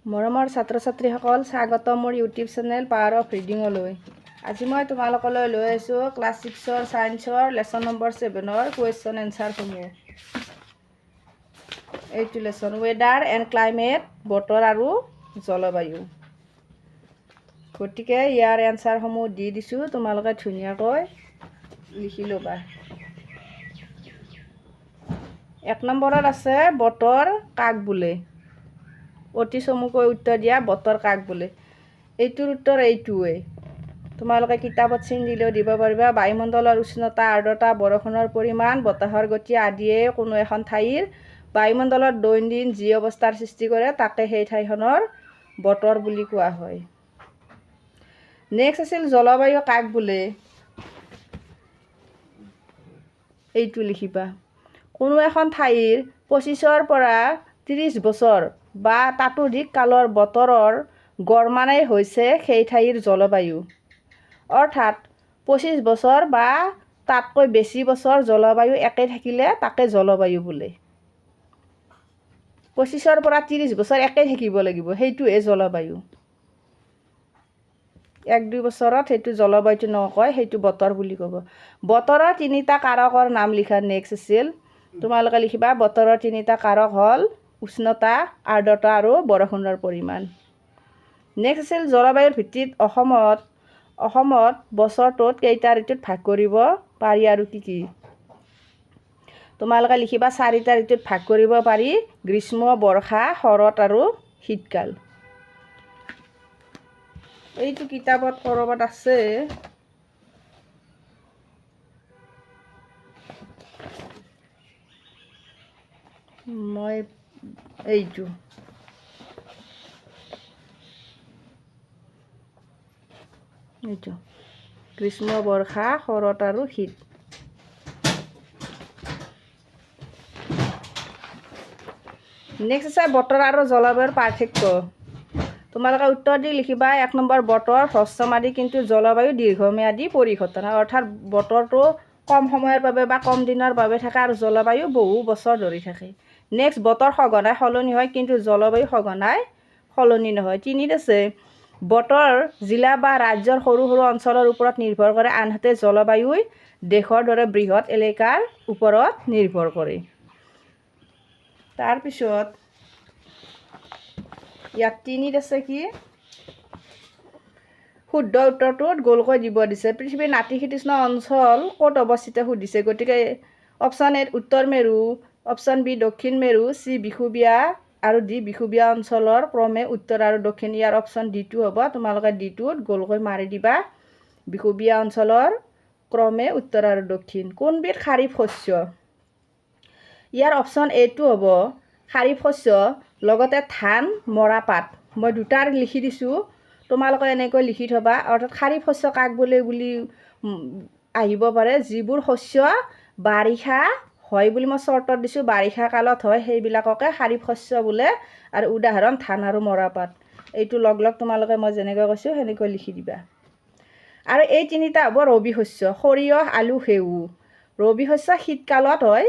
মৰমৰ ছাত্ৰ ছাত্ৰীসকল, স্বাগতম মোৰ ইউটিউব চেনেল পাৱাৰ অফ ৰিডিঙলৈ। আজি মই তোমালোকলৈ লৈ আহিছোঁ ক্লাছ 6ৰ ছায়েন্সৰ লেচন নম্বৰ 7ৰ কুৱেশ্যন এনচাৰসমূহ। এইটো লেচন ৱেডাৰ এণ্ড ক্লাইমেট, বতৰ আৰু জলবায়ু। গতিকে ইয়াৰ এনচাৰসমূহ দি দিছোঁ, তোমালোকে ধুনীয়াকৈ লিখি ল'বা। 1 নম্বৰত আছে বতৰ কাক বোলে। অতি চমুকৈ উত্তৰ দিয়া, বতৰ কাক বোলে। এইটোৰ উত্তৰ এইটোৱে। তোমালোকে কিতাপত চিন দিলেও দিব পাৰিবা। বায়ুমণ্ডলৰ উষ্ণতা, আৰ্দ্ৰতা, বৰষুণৰ পৰিমাণ, বতাহৰ গতি আদিয়ে কোনো এখন ঠাইৰ বায়ুমণ্ডলত দৈনন্দিন যি অৱস্থাৰ সৃষ্টি কৰে তাকে সেই ঠাইখনৰ বতৰ বুলি কোৱা হয়। নেক্সট আছিল জলবায়ু কাক বোলে। এইটো লিখিবা। কোনো এখন ঠাইৰ 25ৰ পৰা 30 বছৰ বা তাতোধিক কালৰ বতৰৰ গড় হৈছে সেই ঠাইৰ জলবায়ু। অৰ্থাৎ 25 বছৰ বা তাতকৈ বেছি বছৰ জলবায়ু একে থাকিলে তাকে জলবায়ু বোলে। 25ৰ পৰা 30 বছৰ একে থাকিব লাগিব, সেইটোহে জলবায়ু। 1-2 বছৰত সেইটো জলবায়ুটো নকয়, সেইটো বতৰ বুলি ক'ব। বতৰৰ 3টা কাৰকৰ নাম লিখা। নেক্সট আছিল তোমালোকে লিখিবা বতৰৰ 3টা কাৰক হ'ল উষ্ণতা, আৰ্দ্ৰতা আৰু বৰষুণৰ পৰিমাণ। নেক্সট আছিল জলবায়ুৰ ভিত্তিত অসমত বছৰটোত কেইটা ঋতুত ভাগ কৰিব পাৰি আৰু কি কি। তোমালোকে লিখিবা 4টা ঋতুত ভাগ কৰিব পাৰি: গ্ৰীষ্ম, বৰ্ষা, শৰৎ আৰু শীতকাল। এইটো কিতাপত ক'ৰবাত আছে। মই এইটো গ্ৰীষ্ম, বৰ্ষা, শৰৎ আৰু শীত। নেক্সট আছে বতৰ আৰু জলবায়ুৰ পাৰ্থক্য। তোমালোকে উত্তৰ দি লিখিবা 1 নম্বৰ বতৰ হ্ৰস্বম্যাদী কিন্তু জলবায়ু দীৰ্ঘম্যাদী পৰিঘটনা। অৰ্থাৎ বতৰটো কম সময়ৰ বাবে বা কম দিনৰ বাবে থাকে আৰু জলবায়ু বহু বছৰ ধৰি থাকে। নেক্সট বতৰ সঘনাই সলনি হয় কিন্তু জলবায়ু সঘনাই সলনি নহয়। 3ত আছে বতৰ জিলা বা ৰাজ্যৰ সৰু সৰু অঞ্চলৰ ওপৰত নিৰ্ভৰ কৰে, আনহাতে জলবায়ুই দেশৰ দৰে বৃহৎ এলেকাৰ ওপৰত নিৰ্ভৰ কৰে। তাৰপিছত ইয়াত 3ত আছে কি শুদ্ধ উত্তৰটোত গোলকৈ দিব দিছে। পৃথিৱীৰ নাতিশীতোষ্ণ অঞ্চল ক'ত অৱস্থিত সুধিছে। গতিকে অপশ্যন এ উত্তৰ মেৰু, অপশ্যন বি দক্ষিণ মেৰু, চি বিষুৱীয়া আৰু ডি বিষুৱীয়া অঞ্চলৰ ক্ৰমে উত্তৰ আৰু দক্ষিণ। ইয়াৰ অপশ্যন ডিটো হ'ব। তোমালোকে ডিটোত গোলকৈ মাৰি দিবা। বিষুৱীয়া অঞ্চলৰ ক্ৰমে উত্তৰ আৰু দক্ষিণ। কোনবিধ খাৰিফ শস্য। ইয়াৰ অপশ্যন এটো হ'ব খাৰিফ শস্য, লগতে ধান, মৰাপাট। মই দুটাৰ লিখি দিছোঁ, তোমালোকে এনেকৈ লিখি থবা। অৰ্থাৎ খাৰিফ শস্য কাক বোলে বুলি আহিব পাৰে যিবোৰ শস্য বাৰিষা হয় বুলি মই চৰ্টত দিছোঁ, বাৰিষা কালত হয় সেইবিলাককে খাৰিফ শস্য বোলে। আৰু উদাহৰণ ধান আৰু মৰাপাট। এইটো লগ তোমালোকে মই যেনেকৈ কৈছোঁ সেনেকৈ লিখি দিবা। আৰু এই 3টা হ'ব ৰবি শস্য: সৰিয়হ, আলু, ঘেঁহু। ৰবি শস্য শীতকালত হয়,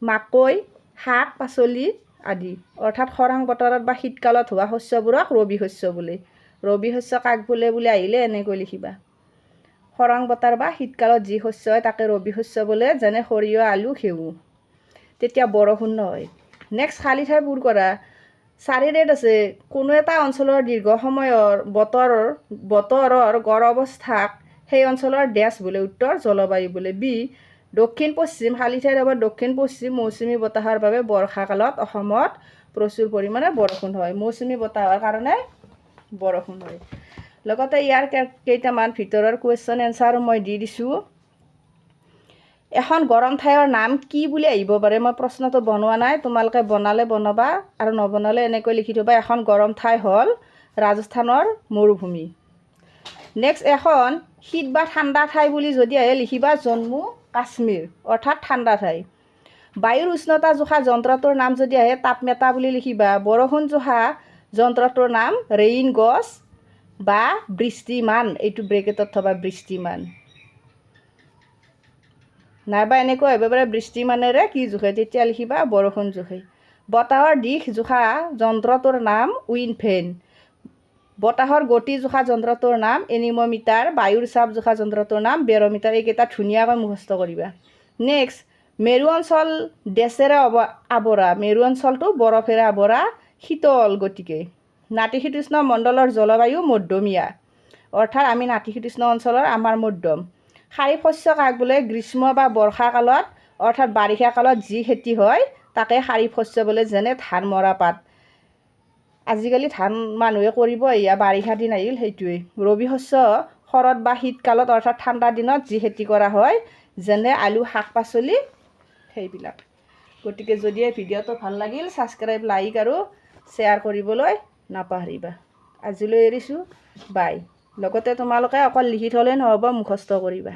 মাকৈ, শাক পাচলি আদি। অৰ্থাৎ খৰাং বতৰত বা শীতকালত হোৱা শস্যবোৰক ৰবি শস্য বোলে। ৰবি শস্য কাক বোলে বুলি আহিলে এনেকৈ লিখিবা। খৰাং বতৰ বা শীতকালত যি শস্য হয় তাকে ৰবি শস্য বোলে, যেনে সৰিয়হ, আলু, ঘেঁহু। তেতিয়া বৰষুণ নহয়। নেক্সট খালী ঠাই পূৰ কৰা। 4ত আছে কোনো এটা অঞ্চলৰ দীৰ্ঘ সময়ৰ বতৰৰ গড় অৱস্থাক সেই অঞ্চলৰ ডেছ বোলে। উত্তৰ জলবায়ু বোলে। বি দক্ষিণ পশ্চিম, খালী ঠাইত হ'ব দক্ষিণ পশ্চিম মৌচুমী বতাহৰ বাবে বৰ্ষাকালত অসমত প্ৰচুৰ পৰিমাণে বৰষুণ হয়। মৌচুমী বতাহৰ কাৰণে বৰষুণ হয়। লগতে ইয়াৰ কেইটামান ভিতৰৰ কুৱেশ্যন এনচাৰো মই দি দিছোঁ। এখন গৰম ঠাইৰ নাম কি বুলি আহিব পাৰে। মই প্ৰশ্নটো বনোৱা নাই, তোমালোকে বনালে বনাবা আৰু নবনালে এনেকৈ লিখি থবা। এখন গৰম ঠাই হ'ল ৰাজস্থানৰ মৰুভূমি। নেক্সট এখন শীত বা ঠাণ্ডা ঠাই বুলি যদি আহে লিখিবা জম্মু কাশ্মীৰ, অৰ্থাৎ ঠাণ্ডা ঠাই। বায়ুৰ উষ্ণতা জোখা যন্ত্ৰটোৰ নাম যদি আহে তাপমেটা বুলি লিখিবা। বৰষুণ জোখা যন্ত্ৰটোৰ নাম ৰেইন গজ বা বৃষ্টিমান। এইটো ব্ৰেকেটত থবা, বৃষ্টিমান। নাইবা এনেকৈ আহিব পাৰে বৃষ্টিমানেৰে কি জোখে, তেতিয়া লিখিবা বৰষুণ জোখে। বতাহৰ দিশ জোখা যন্ত্ৰটোৰ নাম উইণ্ড ভেন। বতাহৰ গতি জোখা যন্ত্ৰটোৰ নাম এনিম'মিটাৰ। বায়ুৰ চাপ জোখা যন্ত্ৰটোৰ নাম বেৰ'মিটাৰ। এইকেইটা ধুনীয়াকৈ মুখস্থ কৰিবা। নেক্সট, মেৰু অঞ্চল ডেছেৰে আৱৰা। মেৰু অঞ্চলটো বৰফেৰে আৱৰা, শীতল গতিকে। নাতিশীতোষ্ণ মণ্ডলৰ জলবায়ু মধ্যমীয়া, অৰ্থাৎ আমি নাতিশীতোষ্ণ অঞ্চলৰ আমাৰ মধ্যম। খাৰিফ শস্য কাক বোলে? গ্ৰীষ্ম বা বৰ্ষা কালত অৰ্থাৎ বাৰিষা কালত যি খেতি হয় তাকে খাৰিফ শস্য বোলে, যেনে ধান মৰা পাত। আজিকালি ধান মানুহে কৰিব, এয়া বাৰিষা দিন আহিল সেইটোৱেই। ৰবি শস্য শৰৎ বা শীতকালত অৰ্থাৎ ঠাণ্ডা দিনত যি খেতি কৰা হয়, যেনে আলু, শাক পাচলি সেইবিলাক। গতিকে যদি এই ভিডিঅ'টো ভাল লাগিল, ছাবস্ক্ৰাইব, লাইক আৰু শ্বেয়াৰ কৰিবলৈ নাপাহৰিবা। আজিলৈ এৰিছোঁ, বাই। লগতে তোমালোকে অকল লিখি থ'লেই নহ'ব, মুখস্থ কৰিবা।